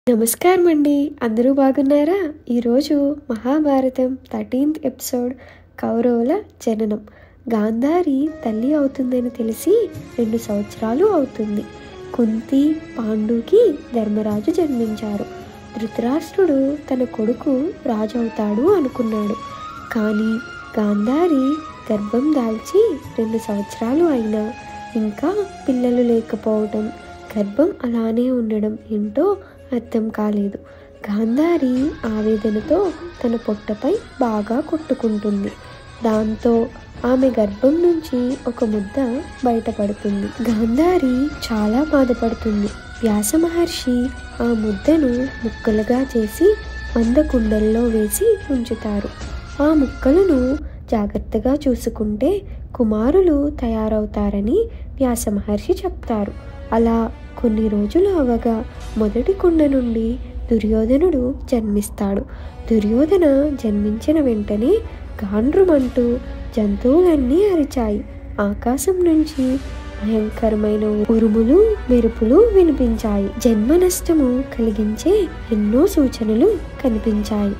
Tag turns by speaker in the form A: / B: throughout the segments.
A: నమస్కారం అండి, అందరూ బాగున్నారా? ఈరోజు మహాభారతం 13th ఎపిసోడ్ కౌరవుల జననం. గాంధారి తల్లి అవుతుందని తెలిసి 2 సంవత్సరాలు అవుతుంది. కుంతి, పాండుకి ధర్మరాజు జన్మించారు. ధృతరాష్ట్రుడు తన కొడుకు రాజు అవుతాడు అనుకున్నాడు. కానీ గాంధారి గర్భం దాల్చి 2 సంవత్సరాలు అయినా ఇంకా పిల్లలు లేకపోవడం, గర్భం అలానే ఉండడం ఏంటో అర్థం కాలేదు. గాంధారి ఆవేదనతో తన పొట్టపై బాగా కొట్టుకుంటుంది. దాంతో ఆమె గర్భం నుంచి ఒక ముద్ద బయటపడుతుంది. గాంధారి చాలా బాధపడుతుంది. వ్యాస మహర్షి ఆ ముద్దను ముక్కలుగా చేసి 100 కుండల్లో వేసి ఉంచుతారు. ఆ ముక్కలను జాగ్రత్తగా చూసుకుంటే కుమారులు తయారవుతారని వ్యాస మహర్షి చెప్తారు. అలా కొన్ని రోజులు అవగా మొదటి కుండ నుండి దుర్యోధనుడు జన్మిస్తాడు. దుర్యోధన జన్మించిన వెంటనే గాండ్రుమంటూ జంతువులన్నీ అరిచాయి. ఆకాశం నుంచి భయంకరమైన ఉరుములు, మెరుపులు వినిపించాయి. జన్మ నష్టము కలిగించే ఎన్నో సూచనలు కనిపించాయి.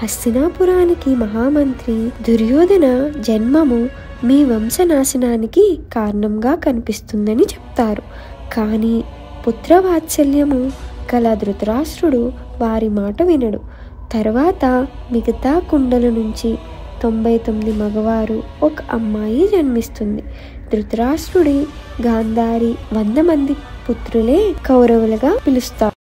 A: హస్తినాపురానికి మహామంత్రి దుర్యోధన జన్మము మీ వంశనాశనానికి కారణంగా కనిపిస్తుందని చెప్తారు. కానీ పుత్రవాత్సల్యము గల ధృతరాష్ట్రుడు వారి మాట వినడు. తర్వాత మిగతా కుండల నుంచి 99 మగవారు, 1 అమ్మాయి జన్మిస్తుంది. ధృతరాష్ట్రుడి గాంధారి 100 మంది పుత్రులే కౌరవులుగా పిలుస్తారు.